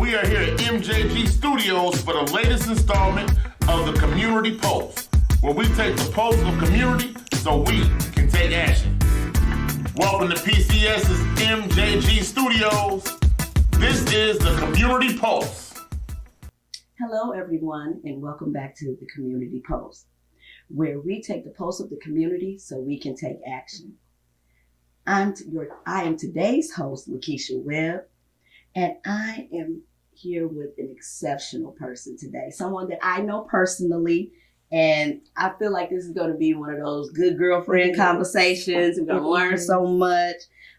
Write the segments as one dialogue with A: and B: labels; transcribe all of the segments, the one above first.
A: We are here at MJG Studios for the latest installment of the Community Pulse, where we take the pulse of community so we can take action. Welcome to PCS's MJG Studios. This is the Community Pulse.
B: Hello, everyone, and welcome back to the Community Pulse, where we take the pulse of the community so we can take action. I am today's host, Lakeisha Webb, and I am here with an exceptional person today, someone that I know personally, and I feel like this is going to be one of those good girlfriend conversations. We're going to learn so much.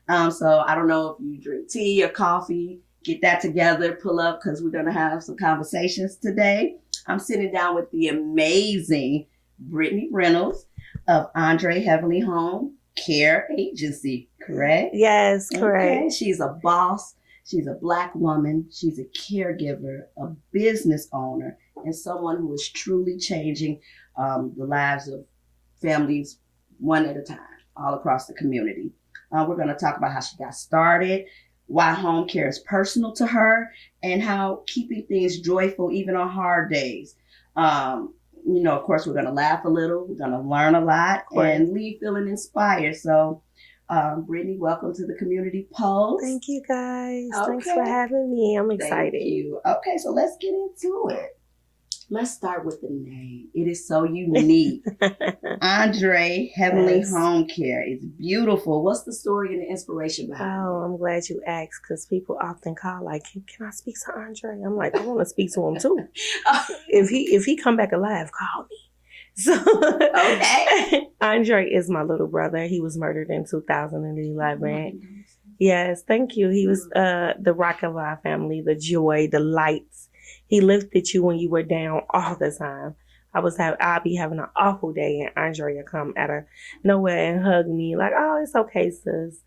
B: So I don't know if you drink tea or coffee, get that together, pull up, because we're going to have some conversations today. I'm sitting down with the amazing Brittany Reynolds of Andre Heavenly Homecare Agency, correct?
C: Yes, correct.
B: Okay. She's a boss. She's a Black woman. She's a caregiver, a business owner, and someone who is truly changing the lives of families one at a time all across the community. We're going to talk about how she got started, why home care is personal to her, and how keeping things joyful even on hard days. Of course, we're going to laugh a little. We're going to learn a lot and leave feeling inspired. So, Brittany, welcome to the Community Pulse.
C: Thank you, guys.
B: Okay.
C: Thanks for having me. I'm excited.
B: Thank you. Okay, so let's get into it. Let's start with the name. It is so unique. Andre Heavenly Homecare. It's beautiful. What's the story and the inspiration behind it?
C: Oh, I'm glad you asked, because people often call like, can I speak to Andre? I'm like, I want to speak to him too. If he come back alive, call me. So okay. Andre is my little brother. He was murdered in 2011. Yes, thank you. He was the rock of our family, the joy, the lights. He lifted you when you were down all the time. I'll be having an awful day, and Andre will come out of nowhere and hug me like, oh, it's okay, sis.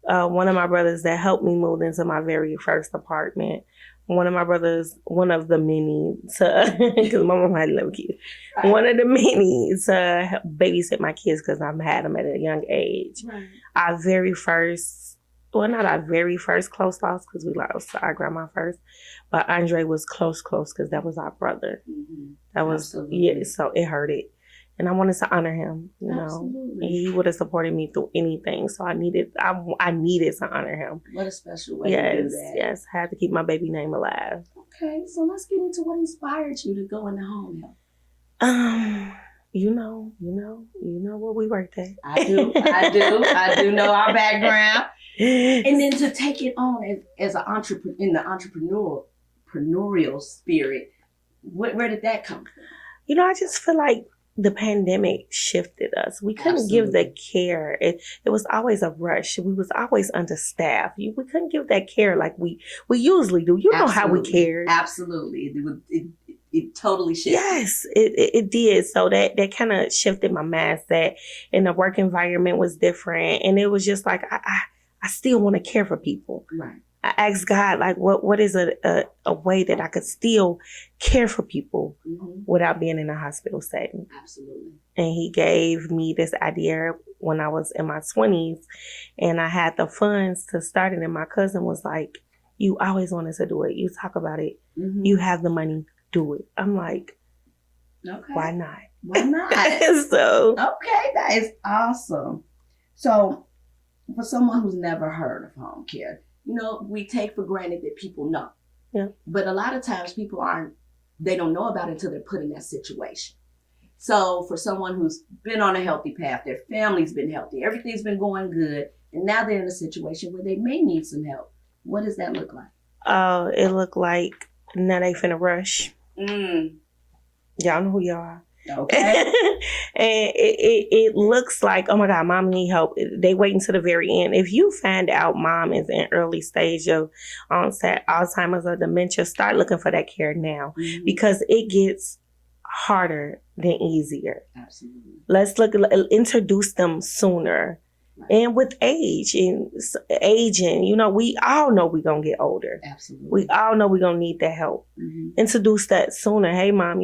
C: One of my brothers that helped me move into my very first apartment. One of my brothers, one of the many, because my mom had 11 kids. Right. One of the many to help babysit my kids because I've had them at a young age. Right. Not our very first close loss, because we lost our grandma first, but Andre was close because that was our brother. Mm-hmm. That was, Absolutely. So it hurted. And I wanted to honor him,
B: Absolutely.
C: He would have supported me through anything. So I needed to honor him.
B: What a special way to do that.
C: Yes, I had to keep my baby name alive.
B: Okay, so let's get into what inspired you to go into home health.
C: You know where we worked at.
B: I do know our background. And then to take it on as an entrepreneur, in the entrepreneurial spirit, where did that come from?
C: I just feel like the pandemic shifted us. We couldn't give the care. It was always a rush. We was always understaffed. We couldn't give that care like we usually do. You know how we cared.
B: Absolutely. It totally shifted.
C: Yes, it did. So that kind of shifted my mindset, and the work environment was different. And it was just like, I still want to care for people.
B: Right.
C: I asked God, like, what is a way that I could still care for people without being in a hospital setting?
B: Absolutely.
C: And he gave me this idea when I was in my 20s, and I had the funds to start it. And my cousin was like, you always wanted to do it. You talk about it. Mm-hmm. You have the money. Do it. I'm like, okay. Why not?
B: Why not?
C: So
B: okay, that is awesome. So for someone who's never heard of home care, we take for granted that people know.
C: Yeah.
B: But a lot of times people they don't know about it until they're put in that situation. So for someone who's been on a healthy path, their family's been healthy, everything's been going good, and now they're in a situation where they may need some help. What does that look like?
C: It look like now they finna rush. Y'all know who y'all are.
B: Okay.
C: And it looks like, oh my God, mom need help. They wait until the very end. If you find out mom is in early stage of onset Alzheimer's or dementia, start looking for that care now, because it gets harder than easier.
B: Absolutely.
C: Let's introduce them sooner. Right. And with aging, we all know we're going to get older.
B: Absolutely.
C: We all know we're going to need that help. Mm-hmm. Introduce that sooner. Hey, mom,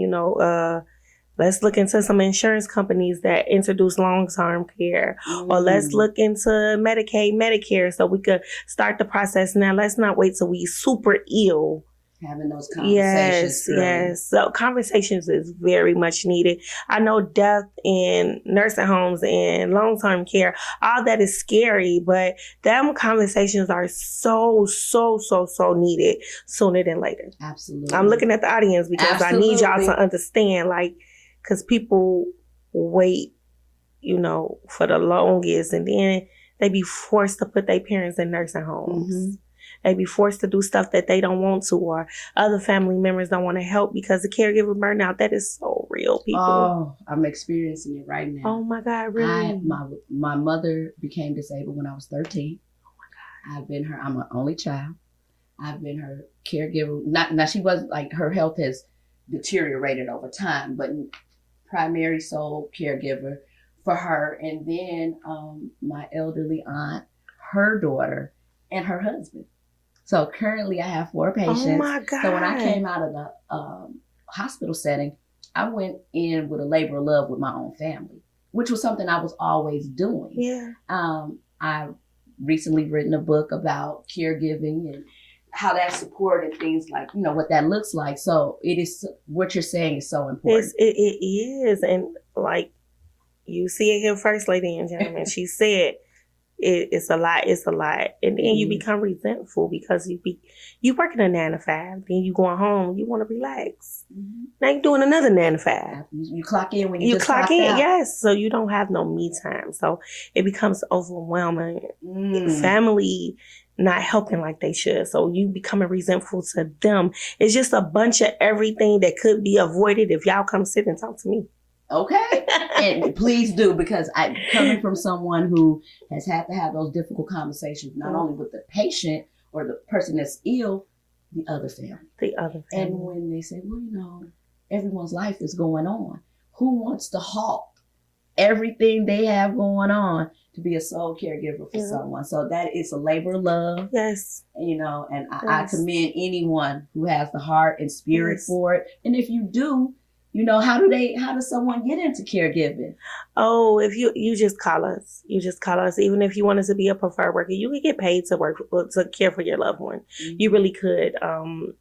C: let's look into some insurance companies that introduce long-term care. Or let's look into Medicaid, Medicare, so we could start the process now. Let's not wait till we super ill
B: having those conversations.
C: Yes. So conversations is very much needed. I know death in nursing homes and long-term care, all that is scary, but them conversations are so needed sooner than later.
B: Absolutely.
C: I'm looking at the audience because I need y'all to understand, like, because people wait, for the longest, and then they be forced to put their parents in nursing homes. Mm-hmm. They be forced to do stuff that they don't want to, or other family members don't want to help because the caregiver burnout, that is so real, people.
B: Oh, I'm experiencing it right now.
C: Oh my God, really?
B: My mother became disabled when I was 13.
C: Oh my God.
B: I'm an only child. I've been her caregiver. Now she wasn't like, her health has deteriorated over time, but primary sole caregiver for her. And then my elderly aunt, her daughter, and her husband. So currently I have 4 patients.
C: Oh my God.
B: So when I came out of the hospital setting, I went in with a labor of love with my own family, which was something I was always doing.
C: Yeah.
B: I've recently written a book about caregiving and how that support and things like, what that looks like. So it is, what you're saying is so important.
C: It is. And like, you see it here first, ladies and gentlemen. She said, it's a lot. And then you become resentful because you working a 9 to 5. Then you going home, you want to relax. Mm-hmm. Now you doing another 9 to 5.
B: You clock in when you just
C: clock in.
B: Out.
C: Yes. So you don't have no me time. So it becomes overwhelming. Family not helping like they should. So you becoming resentful to them. It's just a bunch of everything that could be avoided if y'all come sit and talk to me.
B: Okay. And please do, because I'm coming from someone who has had to have those difficult conversations, not only with the patient or the person that's ill, the other family. And when they say, well, everyone's life is going on. Who wants to halt everything they have going on to be a sole caregiver for someone? So that is a labor of love.
C: Yes.
B: And I commend anyone who has the heart and spirit for it. And if you do, how does someone get into caregiving?
C: Oh, if you just call us. Even if you wanted to be a preferred worker, you could get paid to care for your loved one. Mm-hmm. You really could. All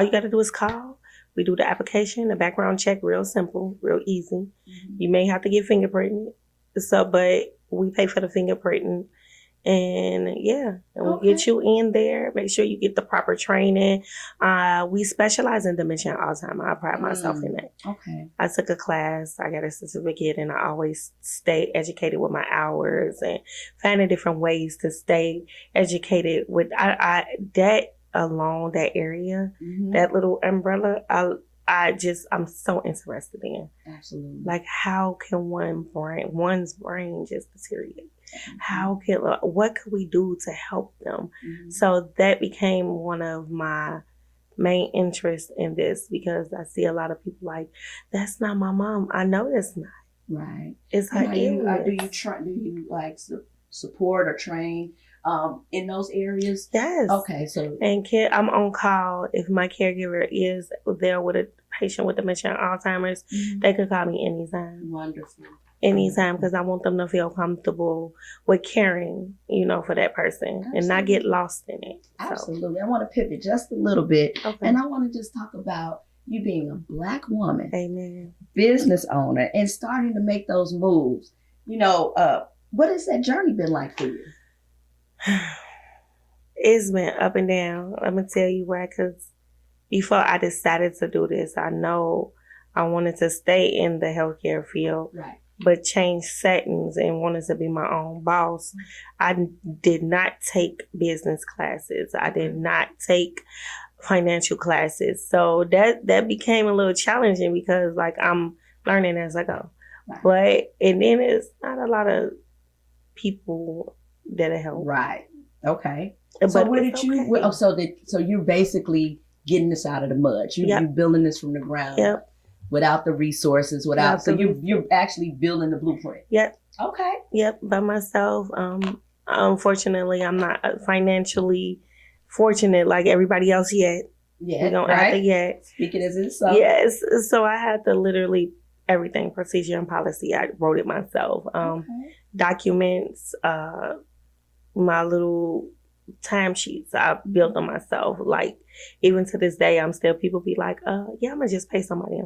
C: you got to do is call. We do the application, the background check, real simple, real easy. Mm-hmm. You may have to get fingerprinted. But we pay for the fingerprinting. And we'll get you in there. Make sure you get the proper training. We specialize in dementia and Alzheimer. I pride myself in that.
B: Okay.
C: I took a class. I got a certificate, and I always stay educated with my hours and finding different ways to stay educated with that alone, that area, that little umbrella. I'm so interested in.
B: Absolutely.
C: Like, how can one's brain just deteriorate? What could we do to help them? Mm-hmm. So that became one of my main interests in this, because I see a lot of people like, that's not my mom. I know that's not.
B: Right.
C: It's her illness.
B: Do you like support or train in those areas?
C: Yes.
B: Okay. So
C: I'm on call if my caregiver is there with a patient with dementia and Alzheimer's. Mm-hmm. They could call me anytime.
B: Wonderful.
C: Anytime, because I want them to feel comfortable with caring, for that person. Absolutely. And not get lost in it.
B: Absolutely. I want to pivot just a little bit. Okay. And I want to just talk about you being a Black woman.
C: Amen.
B: Business owner and starting to make those moves. What has that journey been like for you?
C: It's been up and down. Let me tell you why, because before I decided to do this, I know I wanted to stay in the healthcare field.
B: Right.
C: But change settings and wanted to be my own boss. I did not take business classes. I did not take financial classes. So that became a little challenging because I'm learning as I go. Right. And then it's not a lot of people that help.
B: Right. Okay. So where did you? So you're basically getting this out of the mud. You're building this from the ground.
C: Yep.
B: Without the resources, so you're actually building the blueprint.
C: Yep.
B: Okay.
C: Yep, by myself. Unfortunately, I'm not financially fortunate like everybody else yet.
B: Yeah,
C: we don't have to yet.
B: Speaking as it so.
C: Yes, so I had to literally everything, procedure and policy. I wrote it myself. Documents, my little timesheets. I built them myself. Like, even to this day, people be like, yeah, I'm gonna just pay somebody.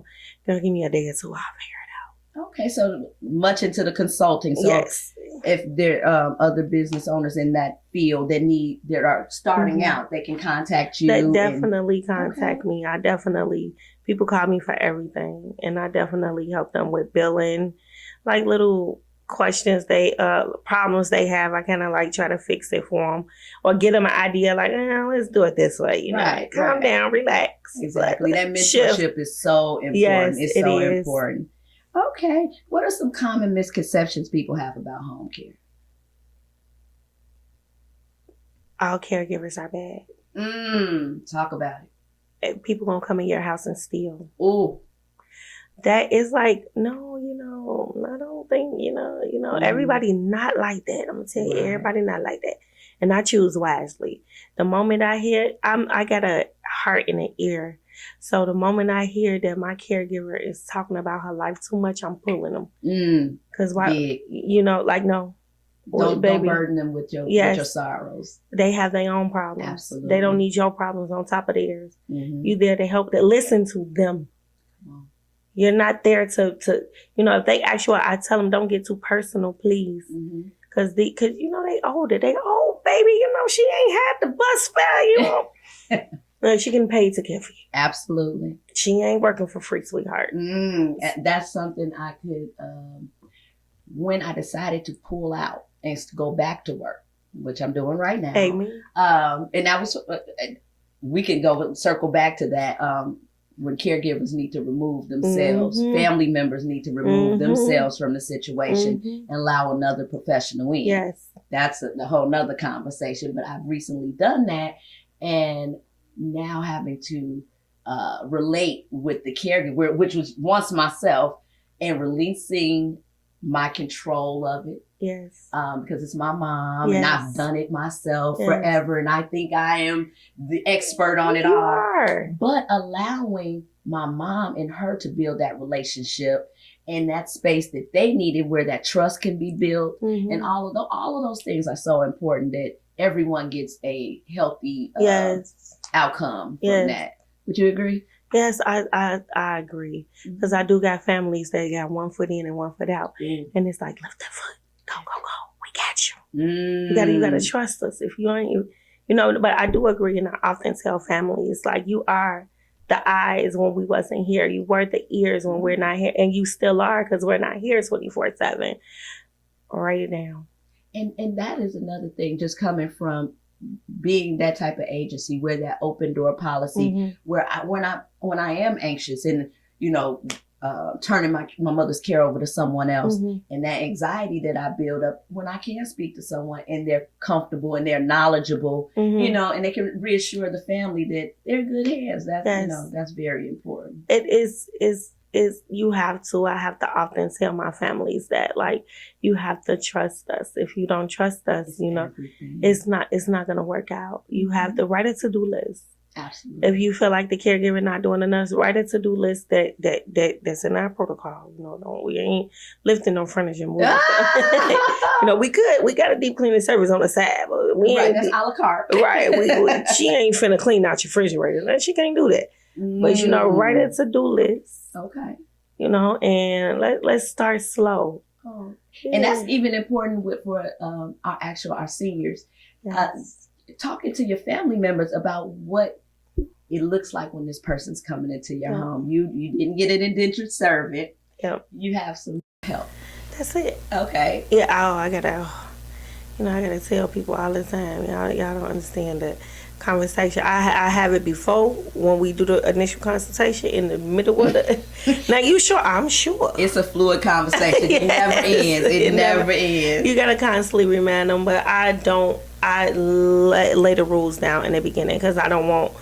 C: They'll give me a day or two. I'll figure it out.
B: Okay, so much into the consulting. So
C: yes.
B: if there are other business owners in that field that are starting out, they can contact you.
C: They definitely contact me. People call me for everything, and I definitely help them with billing, like little questions problems they have. I kind of like try to fix it for them or get them an idea like, let's do it this way, calm down, relax.
B: Exactly. That mentorship is so important.
C: Yes,
B: it's so important. Okay. What are some common misconceptions people have about home care?
C: All caregivers are bad.
B: Talk about it.
C: People gonna come in your house and steal.
B: Ooh.
C: That is like, no, I don't think, everybody not like that. I'm gonna tell you, everybody not like that. And I choose wisely. The moment I hear, I got a heart and an ear. So the moment I hear that my caregiver is talking about her life too much, I'm pulling them. Cause why, no.
B: Don't burden them with your sorrows.
C: They have their own problems.
B: Absolutely.
C: They don't need your problems on top of theirs. You there to help them, listen to them. You're not there to if they ask you, I tell them don't get too personal, please. Cause they older. They old, baby. She ain't had the bus fare, No, she getting paid to care for you.
B: Absolutely.
C: She ain't working for free, sweetheart.
B: That's something I could, when I decided to pull out and go back to work, which I'm doing right now.
C: Amen.
B: And that was, we can circle back to that. When caregivers need to remove themselves, family members need to remove themselves from the situation and allow another professional in.
C: Yes.
B: That's a whole nother conversation, but I've recently done that, and now having to relate with the caregiver, which was once myself, and releasing my control of it.
C: Yes.
B: Because it's my mom, and I've done it myself forever, and I think I am the expert on it all. But allowing my mom and her to build that relationship and that space that they needed, where that trust can be built, and all of those things are so important that everyone gets a healthy outcome from that. Would you agree?
C: Yes, I agree. Because I do got families that got one foot in and one foot out. And it's like, lift that foot. Go. We got you. You gotta trust us. If you ain't, but I do agree, and I often tell families, like, you are the eyes when we wasn't here. You were the ears when we're not here. And you still are, because we're not here 24/7. Write it down.
B: And that is another thing, just coming from being that type of agency, where that open door policy, where when I am anxious and turning my mother's care over to someone else, and that anxiety that I build up, when I can speak to someone and they're comfortable and they're knowledgeable, and they can reassure the family that they're in good hands. That's very important.
C: It is I have to often tell my families that, like, you have to trust us. If you don't trust us, it's not going to work out. You have to write a to-do list.
B: Absolutely.
C: If you feel like the caregiver not doing enough, write a to-do list that's in our protocol. We ain't lifting no furniture moving. We got a deep cleaning service on the side, but we ain't.
B: That's a la carte.
C: Right. She ain't finna clean out your refrigerator. She can't do that. But write a to-do list.
B: Okay.
C: And let's start slow.
B: Oh. And that's even important for our seniors.
C: Yes.
B: Talking to your family members about what it looks like when this person's coming into your home. You didn't get an indentured servant.
C: Yep.
B: You have some help.
C: That's it.
B: Okay.
C: Yeah. I gotta tell people all the time. Y'all don't understand the conversation. I have it before when we do the initial consultation, in the middle of the. Now, you sure? I'm sure.
B: It's a fluid conversation. It never ends. It never ends.
C: You gotta constantly remind them, but I lay the rules down in the beginning, because I don't want,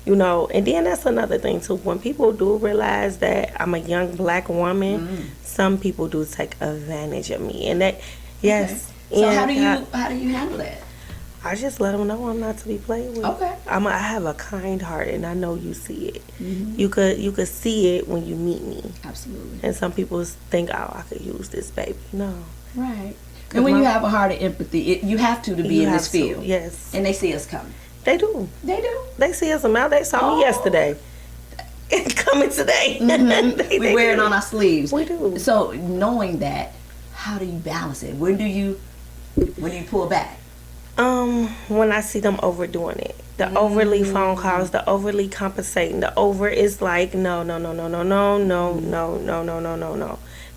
C: and then that's another thing too. When people do realize that I'm a young Black woman, some people do take advantage of me, and that, yes.
B: Okay. So how do you handle that?
C: I just let them know I'm not to be played with.
B: Okay.
C: I have a kind heart, and I know you see it. You could see it when you meet me.
B: Absolutely.
C: And some people think, I could use this baby. No.
B: Right. And when you have a heart of empathy, you have to be in this field.
C: Yes.
B: And they see us coming.
C: They do.
B: They do.
C: They see us out. They saw me yesterday. It's coming today.
B: Mm-hmm. We wear it on our sleeves.
C: We do.
B: So knowing that, how do you balance it? When do you pull back?
C: When I see them overdoing it. The overly phone calls, the overly compensating, is like no.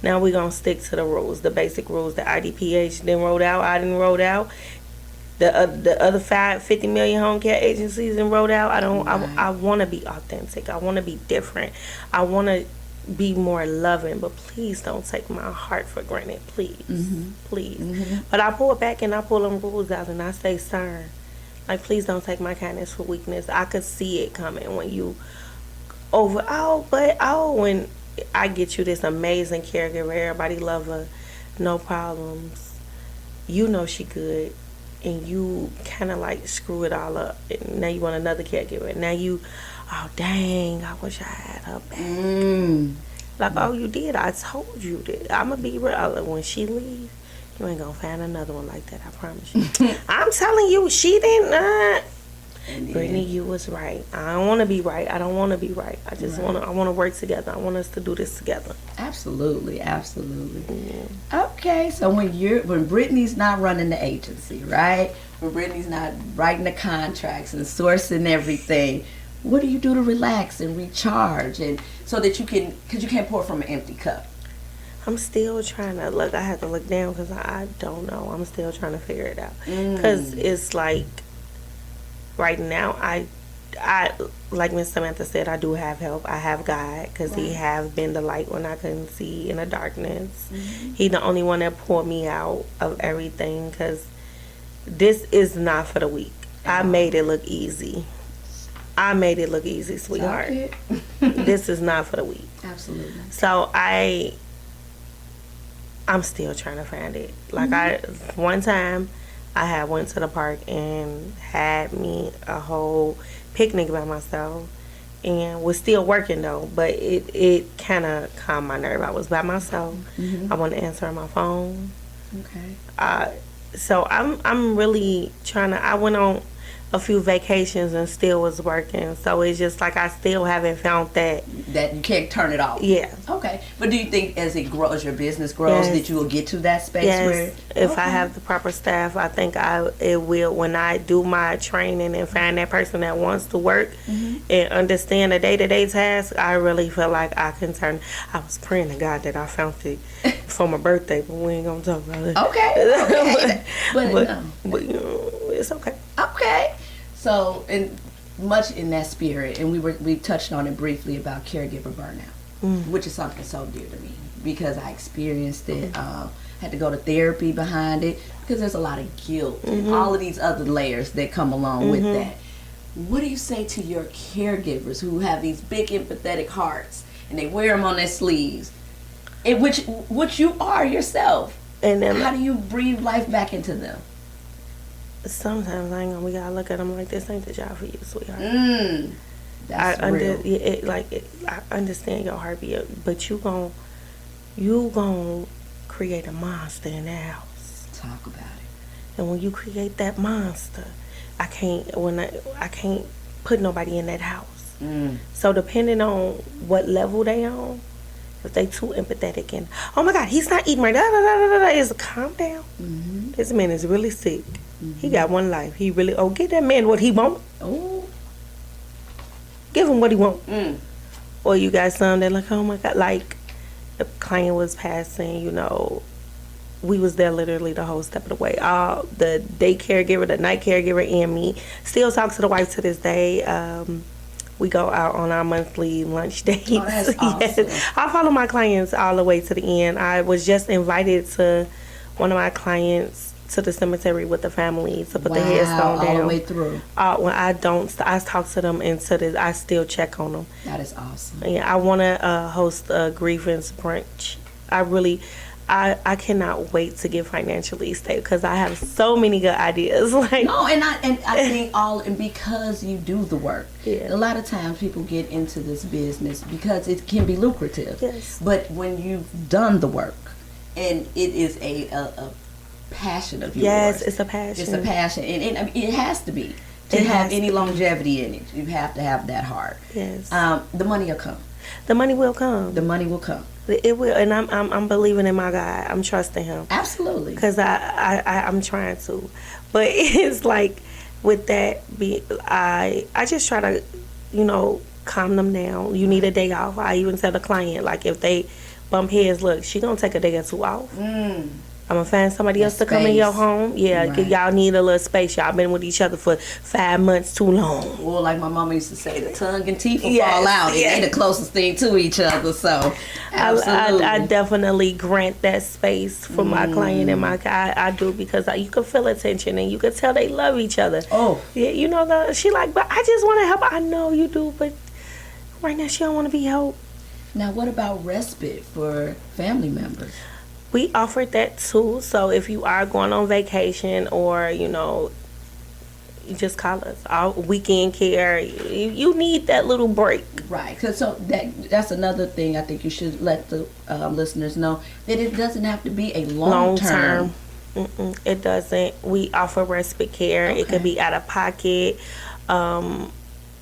C: Now we're gonna stick to the rules, the basic rules. The IDPH didn't roll out, I didn't roll out. The other 50 million home care agencies didn't roll out. I want to be authentic. I want to be different. I want to be more loving, but please don't take my heart for granted, please. Please. But I pull back and I pull them rules out and I stay stern. Like, please don't take my kindness for weakness. I could see it coming when you when I get you this amazing caregiver, everybody love her, no problems. You know she good, and you kind of like screw it all up. And now you want another caregiver. Now you, oh dang, I wish I had her back. Like, oh, you did. I told you that. I'm going to be real. When she leaves, you ain't going to find another one like that. I promise you. I'm telling you, she did not. Brittany, you was right. I don't want to be right. I don't want to be right. I just want to work together. I want us to do this together.
B: Absolutely. Okay, so when Brittany's not running the agency, right? When Brittany's not writing the contracts and sourcing everything, what do you do to relax and recharge, and so that because you can't pour from an empty cup?
C: I'm still trying to look. I have to look down because I don't know. I'm still trying to figure it out. Because it's like, right now, I like Miss Samantha said, I do have help. I have God, because He have been the light when I couldn't see in the darkness. He the only one that pulled me out of everything, because this is not for the weak. I made it look easy. Sweetheart. This is not for the weak.
B: Absolutely.
C: So I'm still trying to find it. Like one time I went to the park and had me a whole picnic by myself, and was still working though, but it kind of calmed my nerve. I was by myself. I wasn't answering my phone.
B: Okay.
C: So I'm really trying to. I went on a few vacations and still was working, so it's just like I still haven't found that
B: you can't turn it off.
C: Yeah.
B: Okay, but do you think as it grows, your business grows, that you will get to that space where
C: if I have the proper staff, I think it will. When I do my training and find that person that wants to work and understand the day-to-day tasks, I really feel like I can turn. I was praying to God that I found it for my birthday, but we ain't gonna talk about it.
B: Okay.
C: but you know, it's okay.
B: Okay. So, much in that spirit, and we touched on it briefly about caregiver burnout, which is something so dear to me because I experienced it. Had to go to therapy behind it because there's a lot of guilt and all of these other layers that come along with that. What do you say to your caregivers who have these big empathetic hearts and they wear them on their sleeves, in which you are yourself? And then how do you breathe life back into them?
C: Sometimes we gotta look at them like, this ain't the job for you, sweetheart.
B: That's real.
C: I understand your heartbeat, but you gon' create a monster in that house.
B: Talk about it.
C: And when you create that monster, I can't put nobody in that house. So depending on what level they on, if they too empathetic and, oh my God, he's not eating right, is calm down. This man is really sick. He got one life. He really, get that man what he want. Give him what he want. Or you got some that like, oh my God, like the client was passing, we was there literally the whole step of the way. The day caregiver, the night caregiver, and me still talk to the wife to this day. We go out on our monthly lunch dates.
B: Oh, that's awesome.
C: Yes. I follow my clients all the way to the end. I was just invited to one of my clients to the cemetery with the family to put the headstone down.
B: All the way through.
C: When I talk to them and I still check on them.
B: That is awesome.
C: Yeah, I want to host a grievance brunch. I cannot wait to get financially stable because I have so many good ideas. I think because you do the work. Yeah. A lot of times people get into this business because it can be lucrative. Yes.
B: But when you've done the work and it is a passion of yours.
C: Yes, it's a passion.
B: It's a passion, and I mean, it has to be to have any longevity in it. You have to have that heart.
C: Yes.
B: The money will come.
C: The money will come.
B: The money will come.
C: It will, and I'm believing in my God. I'm trusting Him.
B: Absolutely.
C: Because I'm trying to, but it's like with that, I just try to, calm them down. You need a day off. I even tell the client, like, if they bump heads, look, she gonna take a day or two off. I'm gonna find somebody else to come in your home. Yeah, right. Y'all need a little space. Y'all been with each other for 5 months too long.
B: Well, like my mama used to say, the tongue and teeth will fall out. Yes. They're the closest thing to each other. So, absolutely.
C: I definitely grant that space for my client and my guy. I do, because you can feel attention and you can tell they love each other.
B: Oh,
C: yeah, she like, but I just want to help. I know you do, but right now she don't want to be helped.
B: Now, what about respite for family members?
C: We offered that too. So if you are going on vacation, or you just call us. Our weekend care. You need that little break,
B: right? So that's another thing. I think you should let the listeners know that it doesn't have to be a long term.
C: It doesn't. We offer respite care. Okay. It could be out of pocket.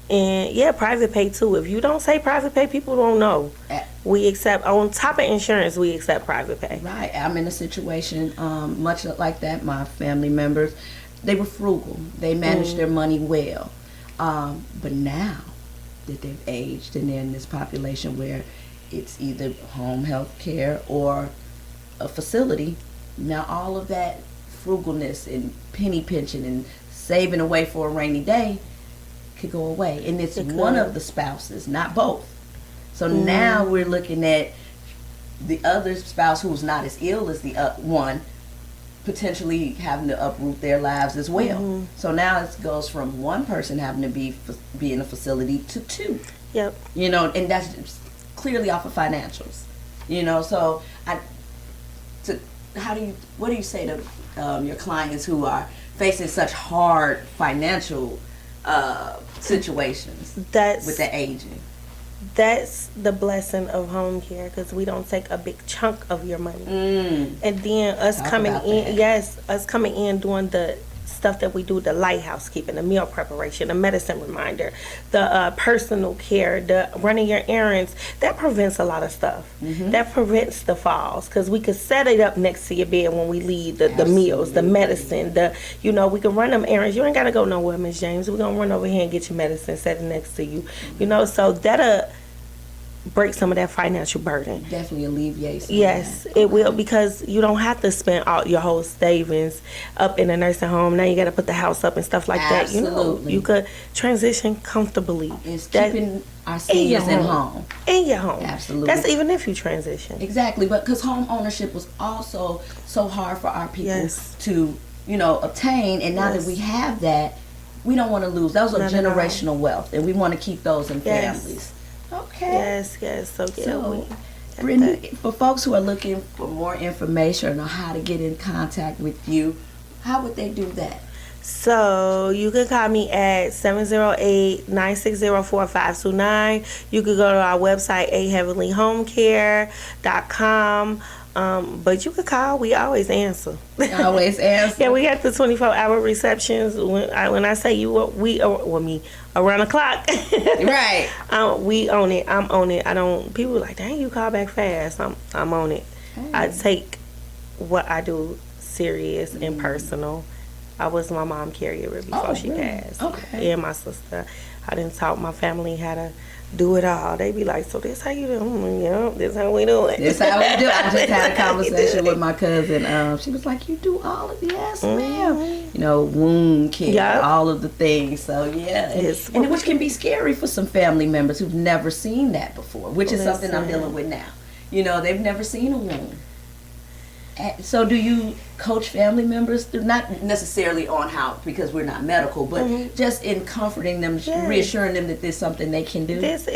C: And yeah, private pay too. If you don't say private pay, people don't know. We accept, on top of insurance, we accept private pay.
B: Right. I'm in a situation much like that. My family members, they were frugal. They managed their money well. But now that they've aged and they're in this population where it's either home health care or a facility, now all of that frugalness and penny pinching and saving away for a rainy day could go away, and it's one of the spouses, not both. So now we're looking at the other spouse who's not as ill as the one potentially having to uproot their lives as well. So now it goes from one person having to be in a facility to two.
C: Yep.
B: And that's clearly off of financials. So what do you say to your clients who are facing such hard financial situations with the aging?
C: That's the blessing of home care, because we don't take a big chunk of your money. And then us coming in doing the stuff that we do, the light housekeeping, the meal preparation, the medicine reminder, the personal care, the running your errands, that prevents a lot of stuff. That prevents the falls, because we could set it up next to your bed when we leave, the meals, the medicine, we can run them errands. You ain't got to go nowhere, Miss James. We're going to run over here and get your medicine, set it next to you. So that'll break some of that financial burden.
B: Definitely alleviate some
C: Yes, it will, because you don't have to spend all your whole savings up in a nursing home. Now you got to put the house up and stuff like that. You could transition comfortably.
B: It's keeping our seniors in home.
C: In your home.
B: Absolutely.
C: That's even if you transition.
B: Exactly, but because home ownership was also so hard for our people to, obtain, and now that we have that, we don't want to lose. Those are generational wealth, and we want to keep those in families. Okay.
C: Yes. So
B: Brittany, for folks who are looking for more information on how to get in contact with you, how would they do that?
C: So you can call me at 708-960-4529. You could go to our website, aheavenlyhomecare.com. But you could call. We always answer.
B: Always answer.
C: Yeah, we got the 24-hour receptions. When I say me around the clock.
B: Right.
C: We own it. I'm on it. People are like, dang, you call back fast. I'm on it. Hey. I take what I do serious and personal. I was my mom caregiver before she passed.
B: Okay.
C: And my sister. I done taught my family how to do it all. They be like, so this how you do? This how we do it.
B: This how we do it. I just had a conversation with my cousin. She was like, you do all of yes, ma'am. Wound care, all of the things. So and which can be scary for some family members who've never seen that before, which is something I'm dealing with now. They've never seen a wound. So do you coach family members through, not necessarily on how, because we're not medical, but just in comforting them, reassuring them that there's something they can do?
C: Listen,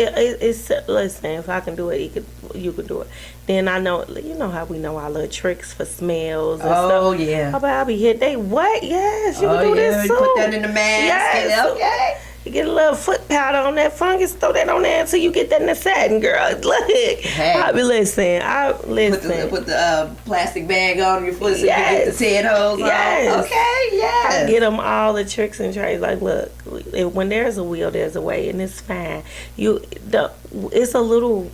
C: if I can do it, you can do it. Then I know, how we know our little tricks for smells and stuff.
B: Oh, yeah.
C: I'll be here. They what? Yes, you can do this too.
B: Put that in the mask.
C: Yes.
B: Okay.
C: Get a little foot powder on that fungus, throw that on there until you get that in the satin, girl. Look,
B: Hey.
C: I be listening.
B: Put the plastic bag on your foot so you get the 10 holes on. Okay, yes.
C: I get them all the tricks and trades. Like, look, when there's a will, there's a way, and it's fine. It's a little.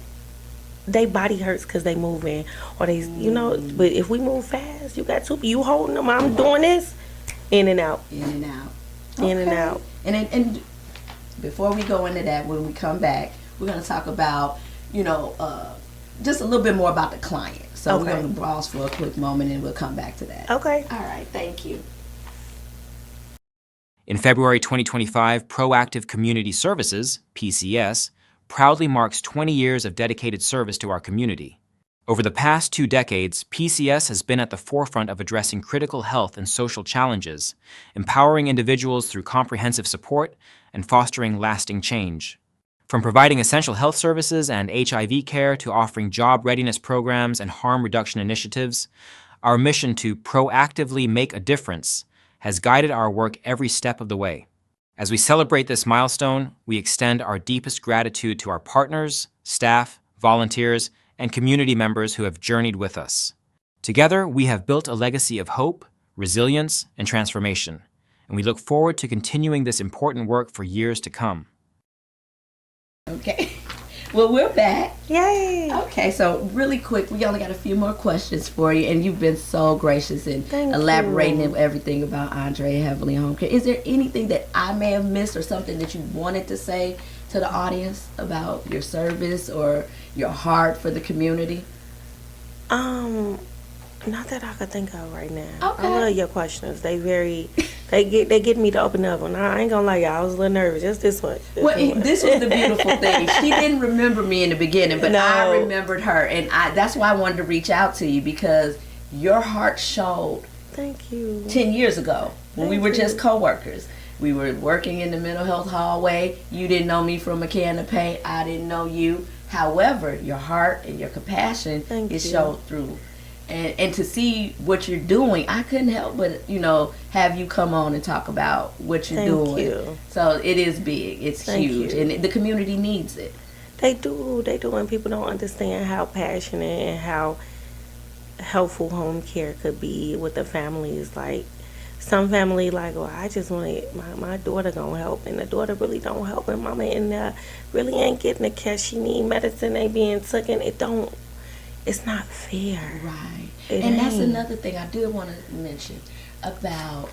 C: They body hurts because they moving, or they, But if we move fast, you got you holding them. I'm doing this, in and out,
B: in and out,
C: in and out.
B: And before we go into that, when we come back, we're gonna talk about, just a little bit more about the client. So we're gonna pause for a quick moment, and we'll come back to that.
C: Okay.
B: All right. Thank you.
D: In February 2025, Proactive Community Services, PCS, proudly marks 20 years of dedicated service to our community. Over the past 2 decades, PCS has been at the forefront of addressing critical health and social challenges, empowering individuals through comprehensive support and fostering lasting change. From providing essential health services and HIV care to offering job readiness programs and harm reduction initiatives, our mission to proactively make a difference has guided our work every step of the way. As we celebrate this milestone, we extend our deepest gratitude to our partners, staff, volunteers, and community members who have journeyed with us. Together, we have built a legacy of hope, resilience, and transformation, and we look forward to continuing this important work for years to come.
B: Okay. Well, we're back.
C: Yay.
B: Okay, so really quick, we only got a few more questions for you, and you've been so gracious in elaborating everything about Andre Heavenly Homecare. Is there anything that I may have missed or something that you wanted to say to the audience about your service or your heart for the community?
C: Not that I could think of right now.
B: Okay.
C: I love your questions. They get me to open up. And I ain't gonna lie, y'all, I was a little nervous. Just this one.
B: This was the beautiful thing. She didn't remember me in the beginning, but I remembered her, and that's why I wanted to reach out to you, because your heart showed.
C: Thank you.
B: 10 years ago, when we were just co-workers. We were working in the mental health hallway. You didn't know me from a can of paint. I didn't know you. However, your heart and your compassion showed through. And to see what you're doing, I couldn't help but, have you come on and talk about what you're doing.
C: You.
B: So it is big. It's huge. And the community needs it.
C: They do. And people don't understand how passionate and how helpful home care could be with the families. Like, some family I just want my daughter gonna help, and the daughter really don't help, and mama in there really ain't getting the care she need. Medicine ain't being taken. It's not fair.
B: Right. And that's another thing I do want to mention about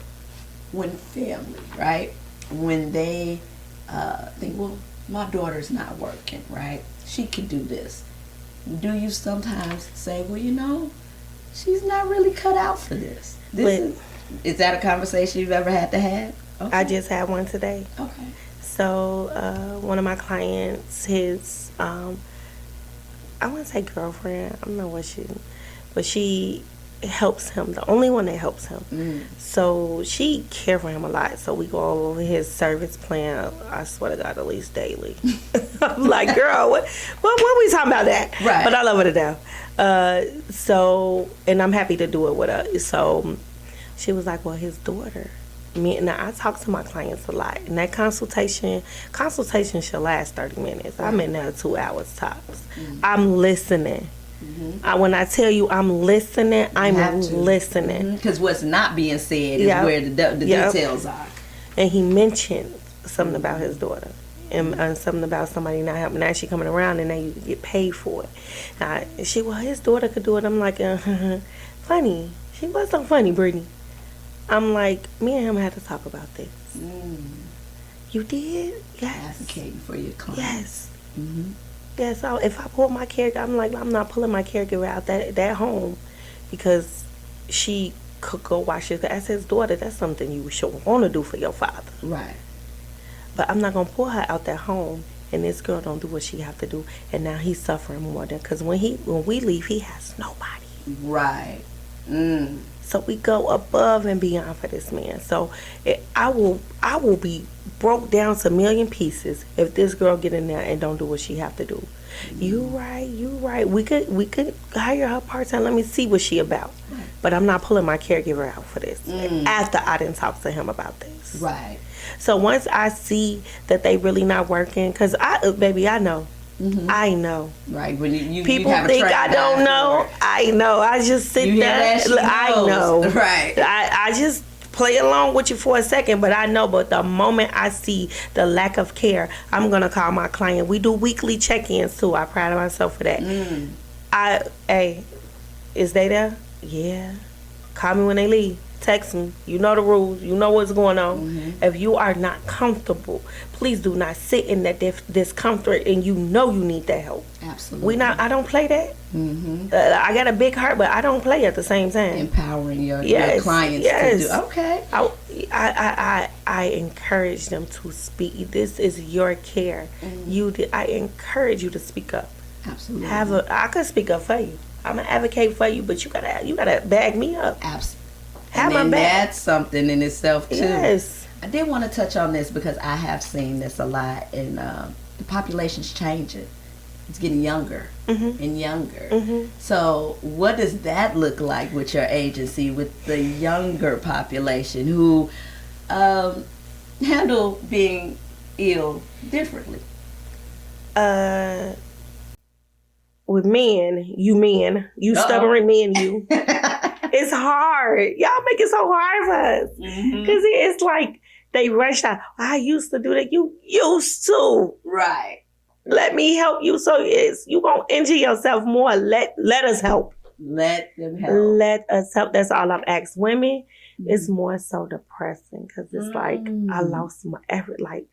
B: when family, right? When they think, well, my daughter's not working, right? She can do this. Do you sometimes say, well, she's not really cut out for this? Is that a conversation you've ever had to have? Okay.
C: I just had one today.
B: Okay.
C: So one of my clients, his I want to say girlfriend, I don't know but she helps him, the only one that helps him. So she care for him a lot. So we go over his service plan, I swear to God, at least daily. I'm like, girl, what we talking about that?
B: Right.
C: But I love her to death. So, and I'm happy to do it with her. So she was like, well, his daughter. Now, I talk to my clients a lot, and that consultation should last 30 minutes. I'm in there 2 hours tops. I'm listening. When I tell you I'm listening, I'm listening.
B: Because what's not being said is where the details are.
C: And he mentioned something about his daughter, and something about somebody not helping. Now she coming around, and now you get paid for it. His daughter could do it. I'm like, funny. She was so funny, Brittany. I'm like, me and him had to talk about this. You did? Yes.
B: Advocating for your client.
C: Yes. Yeah, so if I pull my caregiver, I'm like, I'm not pulling my caregiver out that home because she could go watch it. As his daughter, that's something you should want to do for your father.
B: Right.
C: But I'm not going to pull her out that home and this girl don't do what she have to do. And now he's suffering more than, because when we leave, he has nobody.
B: Right.
C: So we go above and beyond for this man. So I will be broke down to a million pieces if this girl get in there and don't do what she have to do. You right. We could hire her part-time. Let me see what she about. Right. But I'm not pulling my caregiver out for this. After I didn't talk to him about this.
B: Right.
C: So once I see that they really not working, because I know. I know.
B: Right. When you
C: people
B: have a
C: think I don't know. I know. I just sit there. I know.
B: Right.
C: I just play along with you for a second, but I know. But the moment I see the lack of care, I'm gonna call my client. We do weekly check-ins too. I pride myself for that. Hey, is they there? Yeah. Call me when they leave. Text me. You know the rules. You know what's going on. If you are not comfortable, please do not sit in that discomfort, and you know you need that help.
B: Absolutely.
C: I don't play that. I got a big heart, but I don't play at the same time.
B: Empowering your clients to do. Okay.
C: I encourage them to speak. This is your care. I encourage you to speak up.
B: Absolutely.
C: I could speak up for you. I'm an advocate for you, but you gotta back me up.
B: Absolutely.
C: Have
B: and
C: my back.
B: That's something in itself too.
C: Yes.
B: I did want to touch on this because I have seen this a lot, and the population's changing. It's getting younger and younger. So what does that look like with your agency, with the younger population who handle being ill differently?
C: With men, you stubborn men, you. It's hard. Y'all make it so hard for us. Because it's like they rush out. I used to do that. You used to.
B: Right.
C: Let me help you. So you going to injure yourself more. Let us help.
B: Let them help.
C: Let us help. That's all I've asked. Women, it's more so depressing because it's like I lost my effort. Like,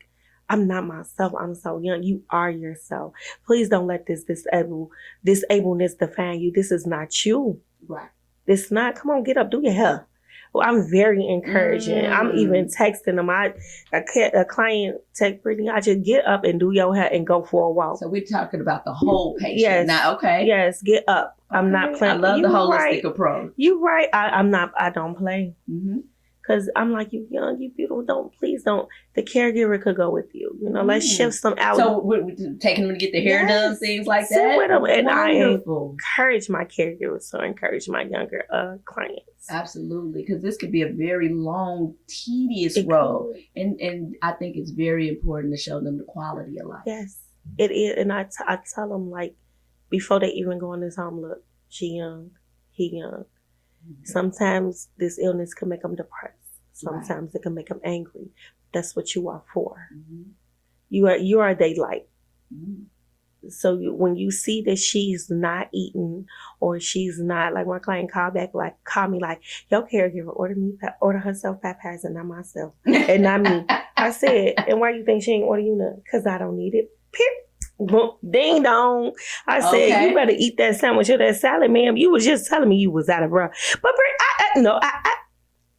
C: I'm not myself. I'm so young. You are yourself. Please don't let this disableness define you. This is not you.
B: Right.
C: It's not. Come on, get up, do your hair. Well, I'm very encouraging. I'm even texting them. A client text Brittany, I just get up and do your hair and go for a walk.
B: So we're talking about the whole patient.
C: Yes.
B: Now, okay.
C: Yes, get up. Okay. I'm not playing.
B: I love the holistic approach.
C: You're right. I don't play. Because I'm like, you young, you beautiful. Please don't. The caregiver could go with you. You know, let's shift some out.
B: So we're taking them to get their hair done, things like that.
C: Sit with them, and
B: wonderful.
C: I encourage my caregivers to encourage my younger clients.
B: Absolutely, because this could be a very long, tedious road, and I think it's very important to show them the quality of life.
C: Yes, it is, and I tell them, like, before they even go in this home, look, she young, he young. Sometimes this illness can make them depressed. Sometimes it can make them angry. That's what you are for. You are their light. So when you see that she's not eating or she's not, like my client call me like, your caregiver order herself Popeyes and not myself and not me. I said, and why you think she ain't order you none? Because I don't need it. Ding dong. I said, you better eat that sandwich or that salad, ma'am. You was just telling me you was out of breath. But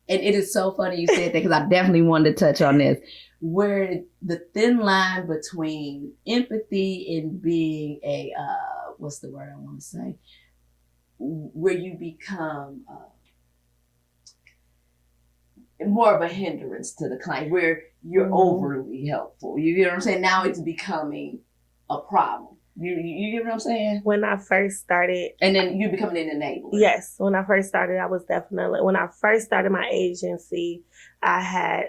B: and it is so funny you said that because I definitely wanted to touch on this. Where the thin line between empathy and being a, what's the word I want to say? Where you become more of a hindrance to the client, where you're overly helpful. You get what I'm saying? Now it's becoming a problem. You get what I'm saying?
C: When I first started.
B: And then you becoming an enabler.
C: Yes. When I first started, I was definitely, when I first started my agency, I had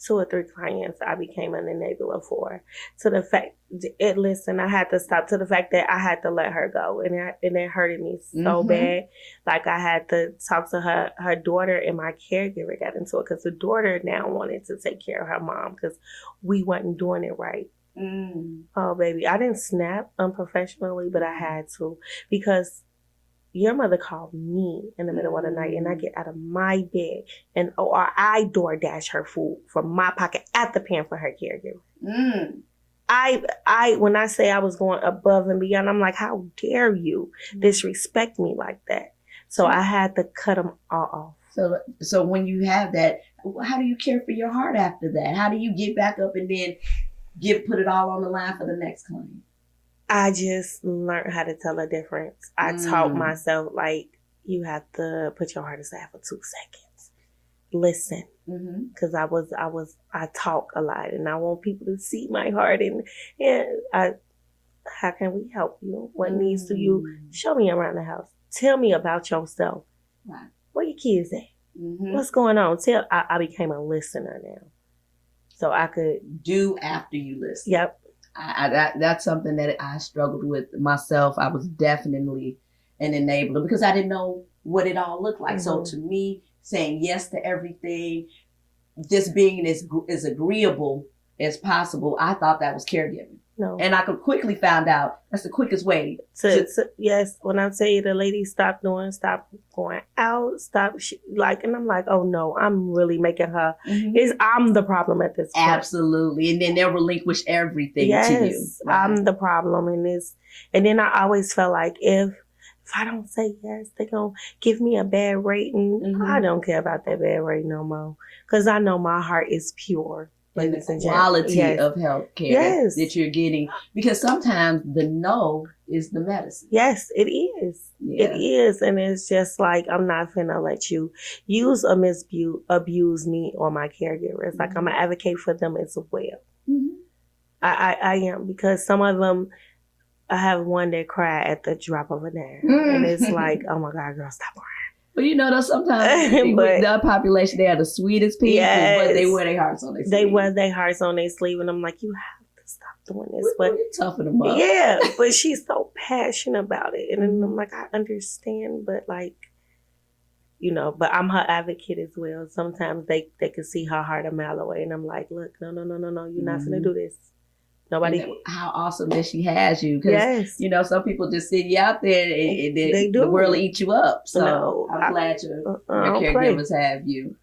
C: 2 or 3 clients I became an enabler for. To the fact, I had to stop, to the fact that I had to let her go. And it hurted me so bad. Like I had to talk to her daughter, and my caregiver got into it because the daughter now wanted to take care of her mom because we wasn't doing it right. Oh, baby. I didn't snap unprofessionally, but I had to because your mother called me in the middle of the night and I get out of my bed or I DoorDash her food from my pocket after paying for her caregiver. When I say I was going above and beyond, I'm like, how dare you disrespect me like that? So I had to cut them all off.
B: So when you have that, how do you care for your heart after that? How do you get back up and then put it all on the line for the next client?
C: I just learned how to tell a difference. I taught myself, like, you have to put your heart aside for 2 seconds. Listen. Because I talk a lot and I want people to see my heart and how can we help you? What needs to you? Show me around the house. Tell me about yourself.
B: Right.
C: Where your kids at? What's going on? I became a listener now. so I could
B: do after you listen.
C: Yep.
B: That's something that I struggled with myself. I was definitely an enabler because I didn't know what it all looked like. So to me, saying yes to everything, just being as agreeable as possible, I thought that was caregiving.
C: No.
B: And I could quickly find out that's the quickest way.
C: Yes, when I tell you the lady stop going out, and I'm like, oh no, I'm really making her. I'm the problem at this point.
B: Absolutely. And then they'll relinquish everything to you.
C: Right. I'm the problem in this. And then I always felt like if I don't say yes, they're going to give me a bad rating. I don't care about that bad rating no more. Because I know my heart is pure.
B: And the quality of healthcare that you're getting. Because sometimes the no is the medicine.
C: Yes, it is. Yeah. It is. And it's just like, I'm not finna let you use or abuse me or my caregivers. Like, I'm going to advocate for them as well. I am. Because some of them, I have one that cried at the drop of a dime. And it's like, oh my God, girl, stop crying.
B: But you know, though, sometimes with the population, they are the sweetest people, but they wear their hearts on their sleeve.
C: They wear their hearts on their sleeve, and I'm like, you have to stop doing this.
B: But toughen them up.
C: Yeah, but she's so passionate about it. And then I'm like, I understand, but like, you know, but I'm her advocate as well. Sometimes they can see her heart a mile away, and I'm like, look, no, you're not going to do this. Nobody.
B: How awesome that she has you. Because, you know, some people just send you out there and they do. The world will eat you up. So I'm glad your caregivers have you.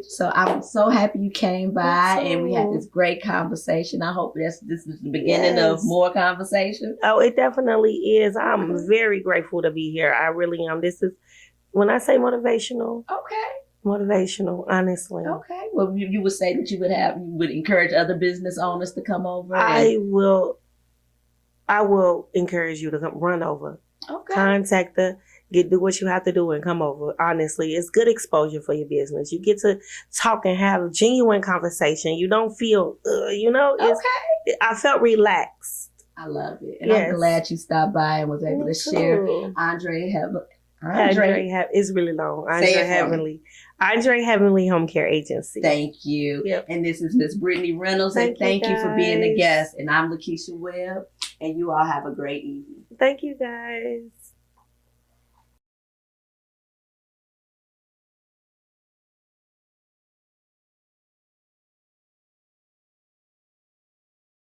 B: So I'm so happy you came by and we had this great conversation. I hope this is the beginning of more conversation.
C: Oh, it definitely is. I'm very grateful to be here. I really am. This is, when I say motivational.
B: Okay.
C: Motivational, honestly.
B: Okay. Well, you would say that you would encourage other business owners to come over.
C: I will encourage you to run over.
B: Okay.
C: Contact do what you have to do and come over. Honestly, it's good exposure for your business. You get to talk and have a genuine conversation. You don't feel, okay. I felt relaxed.
B: I love it. And I'm glad you stopped by and was able to share Andre
C: it's really long. Andre Heavenly Homecare Agency.
B: Thank you.
C: Yep.
B: And this is Miss Brittany Reynolds. Thank you for being a guest. And I'm Lakeisha Webb. And you all have a great evening.
C: Thank you, guys.